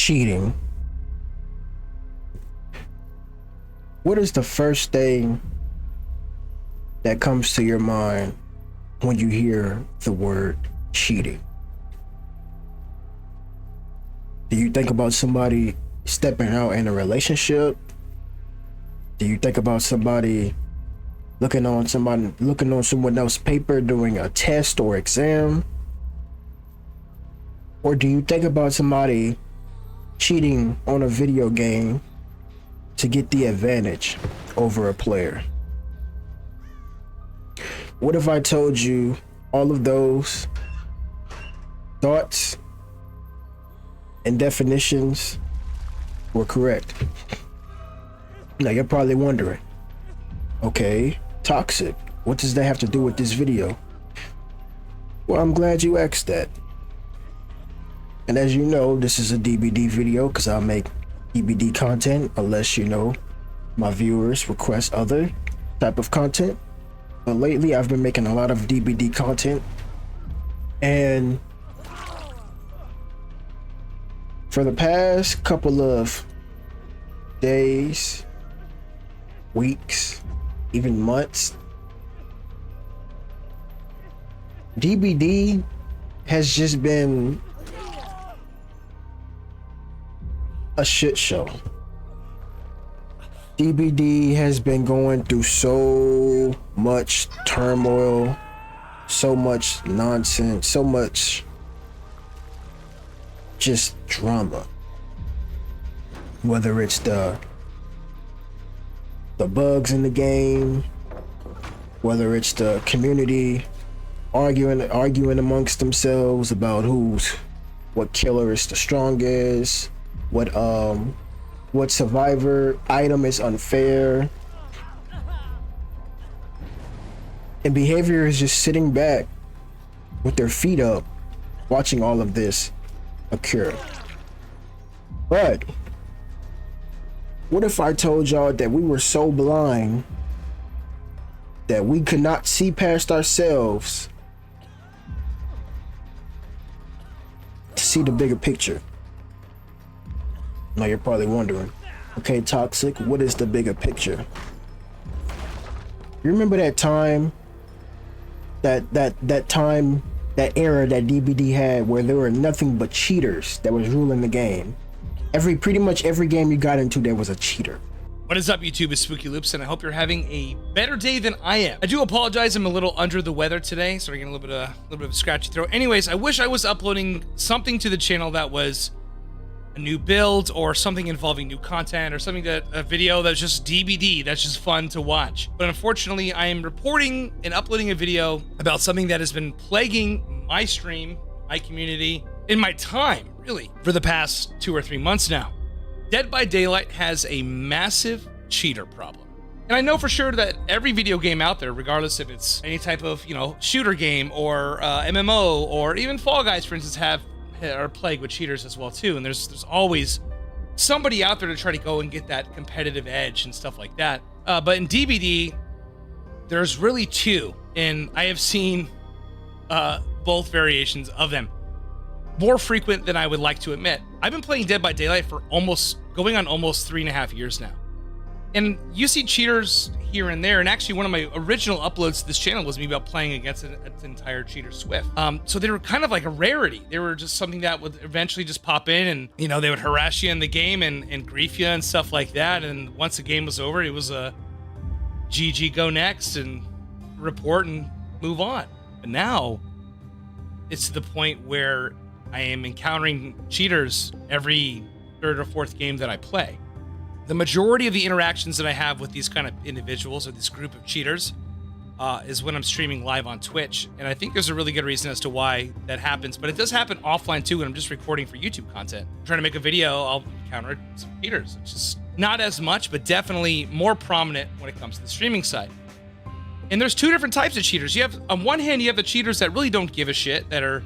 cheating, what is the first thing that comes to your mind when you hear the word cheating? Do you think about somebody stepping out in a relationship? Do you think about somebody looking on someone else's paper doing a test or exam? Or do you think about somebody cheating on a video game to get the advantage over a player? What if I told you all of those thoughts and definitions were correct? Now you're probably wondering, okay, toxic, what does that have to do with this video? Well, I'm glad you asked that. And as you know, this is a DBD video because I make DBD content unless, you know, my viewers request other type of content. But lately I've been making a lot of DBD content, and for the past couple of days, weeks, even months, DBD has just been a shit show. DBD has been going through so much turmoil, so much nonsense, so much just drama. Whether it's the bugs in the game, whether it's the community arguing amongst themselves about what killer is the strongest, what survivor item is unfair. And behavior is just sitting back with their feet up, watching all of this occur. But what if I told y'all that we were so blind that we could not see past ourselves to see the bigger picture? Now you're probably wondering, okay, Toxic, what is the bigger picture? You remember that time, that era that DBD had where there were nothing but cheaters that was ruling the game? Pretty much every game you got into, there was a cheater. What is up, YouTube? It's Spooky Loops, and I hope you're having a better day than I am. I do apologize, I'm a little under the weather today, so we're getting a little bit of a scratchy throat. Anyways, I wish I was uploading something to the channel that was a new build or something involving new content or something a video that's just DBD, that's just fun to watch. But unfortunately, I am reporting and uploading a video about something that has been plaguing my stream, my community, in my time, really, for the past 2 or 3 months now. Dead by Daylight has a massive cheater problem. And I know for sure that every video game out there, regardless if it's any type of, shooter game or MMO or even Fall Guys, for instance, are plagued with cheaters as well too. And there's always somebody out there to try to go and get that competitive edge and stuff like that. But in DBD, there's really two, and I have seen both variations of them. More frequent than I would like to admit. I've been playing Dead by Daylight for going on almost 3.5 years now. And you see cheaters here and there, and actually one of my original uploads to this channel was me about playing against an entire cheater Swift. So they were kind of like a rarity. They were just something that would eventually just pop in, and they would harass you in the game and grief you and stuff like that. And once the game was over, it was a GG, go next and report and move on. But now it's to the point where I am encountering cheaters every 3rd or 4th game that I play. The majority of the interactions that I have with these kind of individuals or this group of cheaters is when I'm streaming live on Twitch. And I think there's a really good reason as to why that happens, but it does happen offline too when I'm just recording for YouTube content. I'm trying to make a video, I'll encounter some cheaters. It's just not as much, but definitely more prominent when it comes to the streaming side. And there's 2 different types of cheaters. You have, on one hand, you have the cheaters that really don't give a shit, that are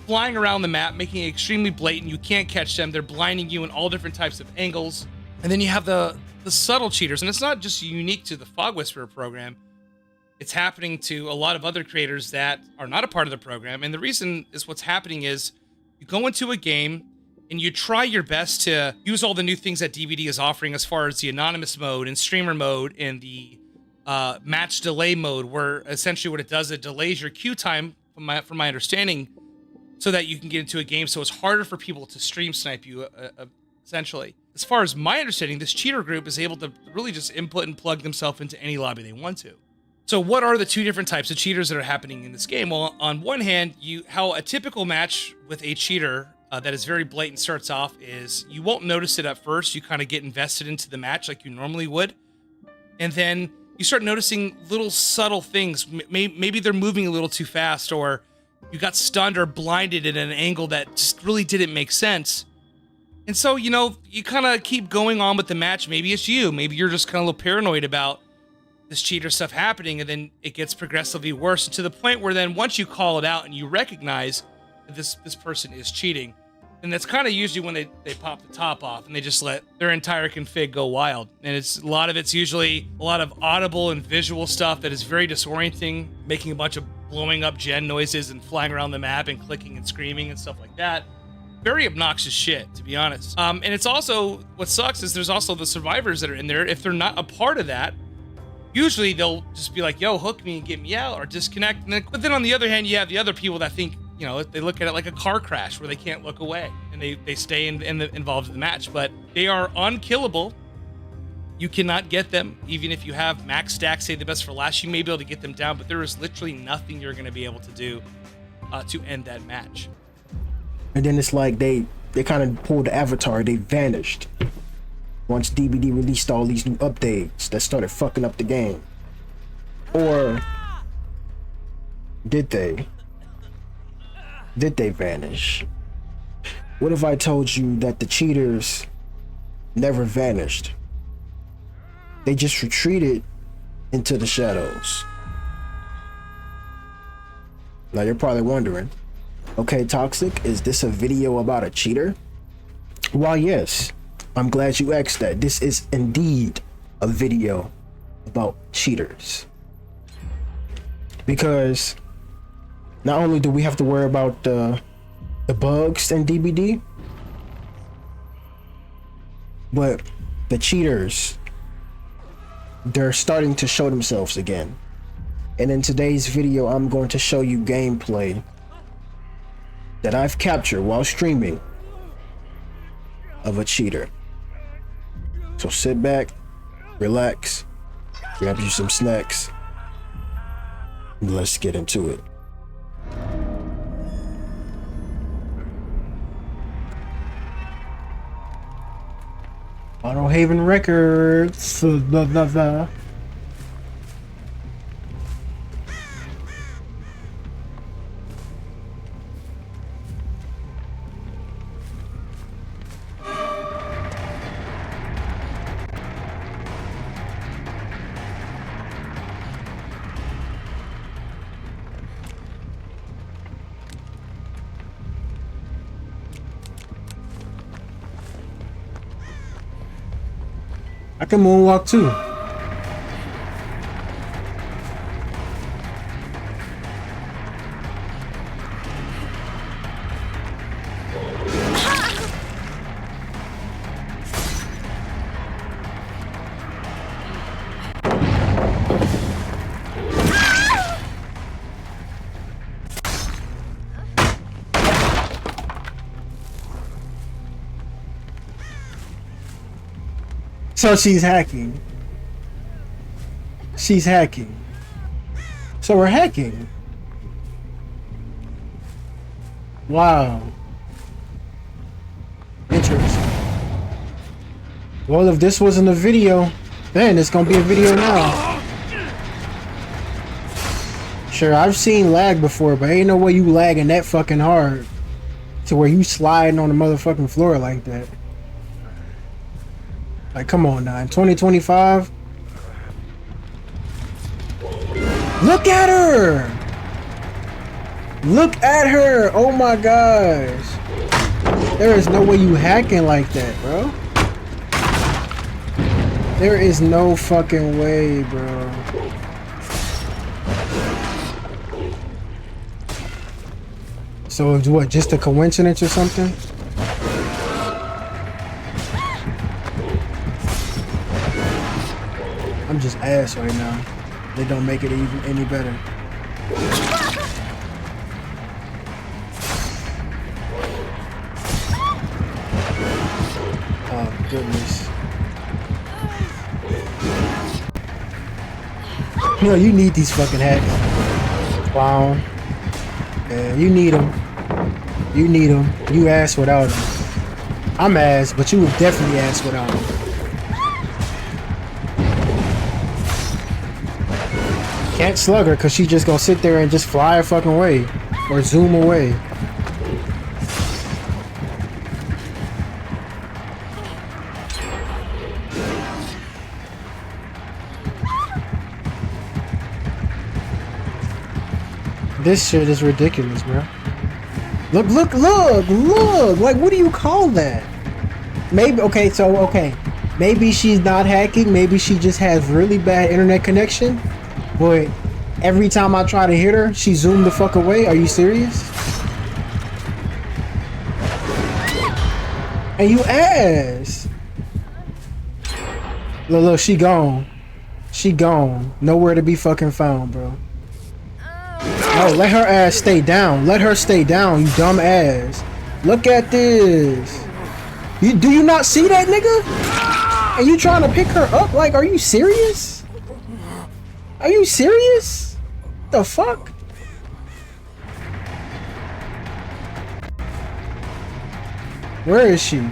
flying around the map, making it extremely blatant. You can't catch them. They're blinding you in all different types of angles. And then you have the subtle cheaters, and it's not just unique to the Fog Whisperer program. It's happening to a lot of other creators that are not a part of the program. And the reason is what's happening is you go into a game and you try your best to use all the new things that DBD is offering as far as the anonymous mode and streamer mode and the match delay mode, where essentially what it does, it delays your queue time, from my understanding, so that you can get into a game, so it's harder for people to stream snipe you, essentially. As far as my understanding, this cheater group is able to really just input and plug themselves into any lobby they want to. So what are the two different types of cheaters that are happening in this game? Well, on one hand, how a typical match with a cheater that is very blatant starts off is you won't notice it at first. You kind of get invested into the match like you normally would. And then you start noticing little subtle things. Maybe they're moving a little too fast, or you got stunned or blinded at an angle that just really didn't make sense. And so, you know, you kind of keep going on with the match. Maybe it's you. Maybe you're just kind of a little paranoid about this cheater stuff happening, and then it gets progressively worse to the point where then once you call it out and you recognize that this person is cheating, and that's kind of usually when they pop the top off and they just let their entire config go wild. And a lot of it's usually a lot of audible and visual stuff that is very disorienting, making a bunch of blowing up gen noises and flying around the map and clicking and screaming and stuff like that. Very obnoxious shit, to be honest. And it's also, what sucks is there's also the survivors that are in there. If they're not a part of that, usually they'll just be like, yo, hook me and get me out, or disconnect. But then on the other hand, you have the other people that think, you know, they look at it like a car crash where they can't look away, and they stay involved in the match. But they are unkillable. You cannot get them. Even if you have max stack, say the best for last, you may be able to get them down, but there is literally nothing you're going to be able to do to end that match. And then it's like they kind of pulled the avatar, they vanished. Once DBD released all these new updates that started fucking up the game. Or did they? Did they vanish? What if I told you that the cheaters never vanished? They just retreated into the shadows. Now you're probably wondering, okay, Toxic, is this a video about a cheater? Why, yes. I'm glad you asked that. This is indeed a video about cheaters. Because not only do we have to worry about the bugs in DBD, but the cheaters, they're starting to show themselves again. And in today's video, I'm going to show you gameplay that I've captured while streaming of a cheater. So sit back, relax, grab you some snacks, and let's get into it. Auto Haven Records. Blah, blah, blah. I can moonwalk too. So she's hacking. She's hacking. So we're hacking. Wow. Interesting. Well, if this wasn't a video, then it's gonna be a video now. Sure, I've seen lag before, but ain't no way you lagging that fucking hard to where you sliding on the motherfucking floor like that. Like, come on now, in 2025? Look at her! Look at her! Oh my gosh! There is no way you hacking like that, bro. There is no fucking way, bro. So it's what, just a coincidence or something? just ass right now. They don't make it even any better. Oh goodness. You know, you need these fucking hacks. Clown. Yeah, you need them. You need them. You ass without them. I'm ass, but you would definitely ass without them. Can't slug her because she just gonna sit there and just fly a fucking way. Or zoom away. This shit is ridiculous, bro. Look, look, look, look! Like, what do you call that? Maybe, okay. Maybe she's not hacking. Maybe she just has really bad internet connection. But every time I try to hit her, she zoomed the fuck away. Are you serious? And you ass. Look, she gone. She gone. Nowhere to be fucking found, bro. No, let her ass stay down. Let her stay down, you dumb ass. Look at this. Do you not see that, nigga? And you trying to pick her up? Like, are you serious? Are you serious? The fuck? Where is she?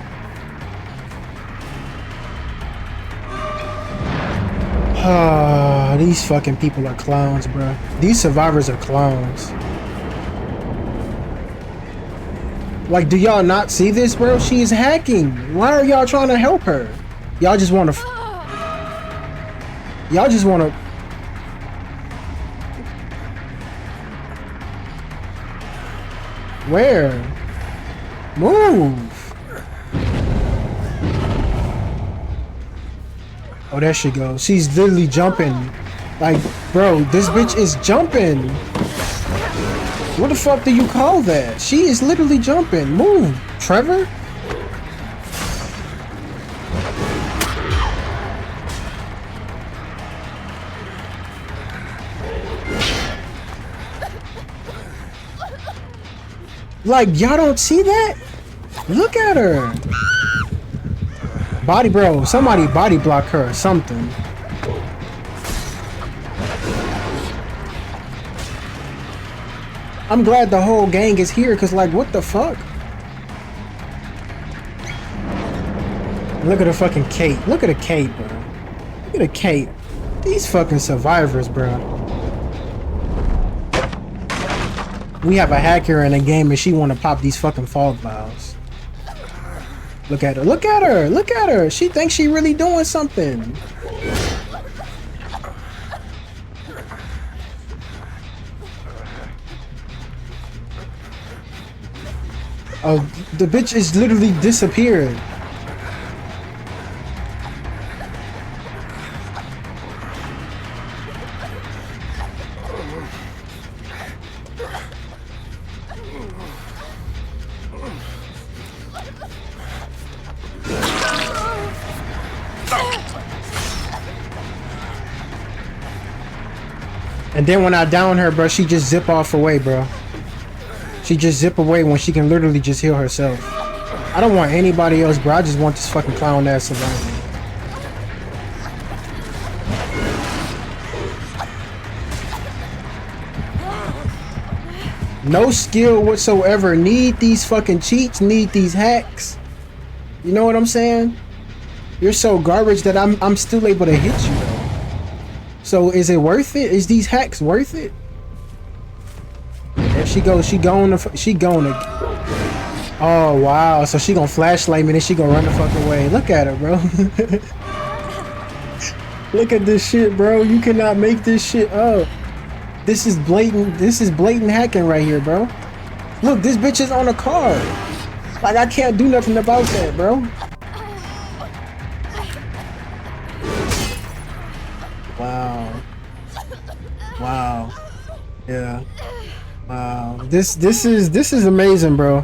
Ah, these fucking people are clowns, bro. These survivors are clowns. Like, do y'all not see this, bro? She is hacking. Why are y'all trying to help her? Y'all just want to... Y'all just want to... Where? Move. Oh, there she goes. She's literally jumping. Like, bro, this bitch is jumping. What the fuck do you call that? She is literally jumping. Move, Trevor. Like, y'all don't see that? Look at her. Body, bro, somebody body block her or something. I'm glad the whole gang is here, cause like, what the fuck? Look at the fucking cape. Look at the cape, bro. Look at the cape. These fucking survivors, bro. We have a hacker in a game and she wanna pop these fucking fog vials. Look at her. Look at her. Look at her. She thinks she really doing something. Oh, the bitch is literally disappeared. And then when I down her, bro, she just zip off away, bro. She just zip away when she can literally just heal herself. I don't want anybody else, bro. I just want this fucking clown ass survivor. No skill whatsoever. Need these fucking cheats. Need these hacks. You know what I'm saying? You're so garbage that I'm still able to hit you, though. So is it worth it? Is these hacks worth it? There she goes. She going. Oh wow. So she gonna flashlight me, then she gonna run the fuck away. Look at her, bro. Look at this shit, bro. You cannot make this shit up. This is blatant. This is blatant hacking right here, bro. Look, this bitch is on a car. Like, I can't do nothing about that, bro. Wow. Wow. Yeah. Wow. This is amazing, bro.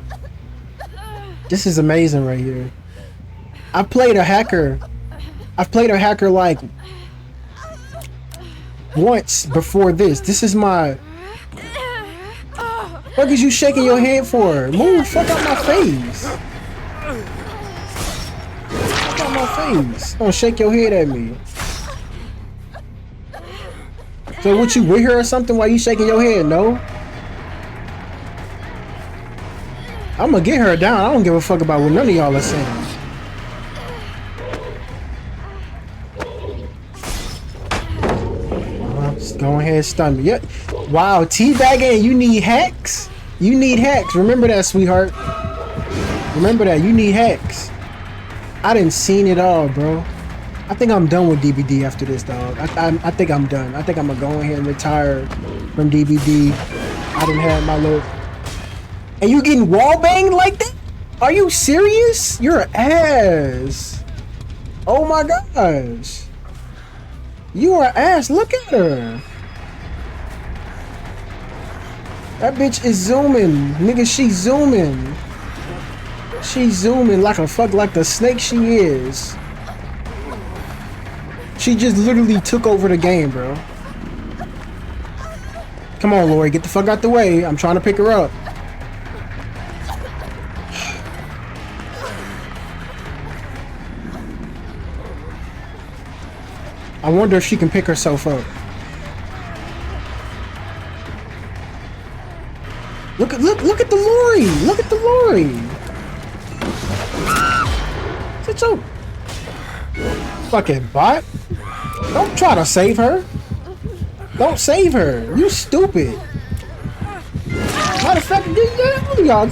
This is amazing right here. I've played a hacker like once before this. This is my... What is you shaking your head for? Move, fuck out my face. Fuck out my face. Don't shake your head at me. So what, you with her or something while you shaking your head? No? I'm gonna get her down. I don't give a fuck about what none of y'all are saying. Just go ahead and stun me. Yep. Wow, teabagging, you need hacks? You need hacks. Remember that, sweetheart. Remember that. You need hacks. I didn't seen it all, bro. I think I'm done with DBD after this, dog. I think I'm done. I think I'm gonna go ahead and retire from DBD. I didn't have my little... And you getting wall banged like that? Are you serious? You're an ass. Oh my gosh. You are ass. Look at her. That bitch is zooming. Nigga, she's zooming. She's zooming like a fuck, like the snake she is. She just literally took over the game, bro. Come on, Lori, get the fuck out the way. I'm trying to pick her up. I wonder if she can pick herself up. Look at the Lori. Look at the Lori. Sit your fucking bot. Don't try to save her. Don't save her. You stupid. Matter of fact,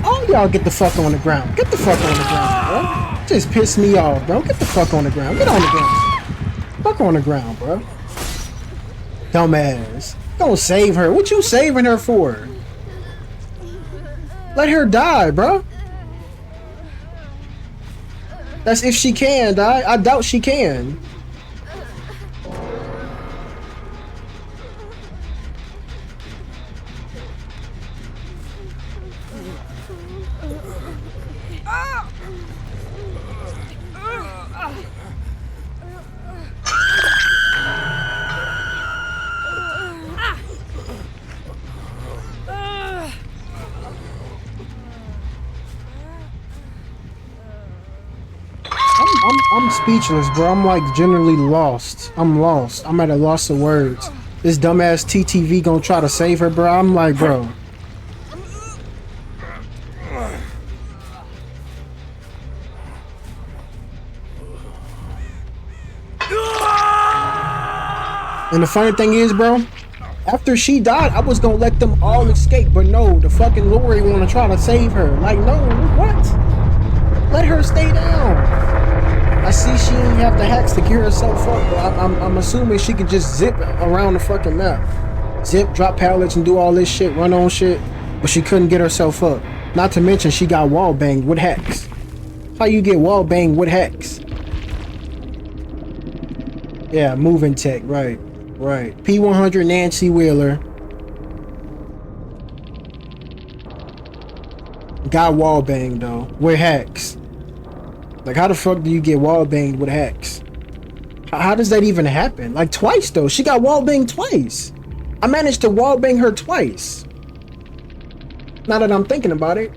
all y'all get the fuck on the ground. Get the fuck on the ground, bro. Just piss me off, bro. Get the fuck on the ground. Get on the ground. Fuck on the ground, bro. Dumbass. Don't save her. What you saving her for? Let her die, bro. That's if she can die. I doubt she can. I'm speechless, bro. I'm like generally lost. I'm lost. I'm at a loss of words. This dumbass TTV gonna try to save her, bro. I'm like, bro. And the funny thing is, bro, after she died, I was gonna let them all escape, but no, the fucking Lori wanna try to save her. Like, no, what? Let her stay down. I see she didn't have the hacks to gear herself up, but I'm assuming she could just zip around the fucking map. Zip, drop pallets, and do all this shit, run on shit, but she couldn't get herself up. Not to mention she got wall banged with hacks. How you get wall banged with hacks? Yeah, moving tech, right. Right. P100 Nancy Wheeler. Got wall banged though, with hacks. Like, how the fuck do you get wall banged with hacks? How does that even happen? Like, twice though. She got wall banged twice. I managed to wall bang her twice. Now that I'm thinking about it.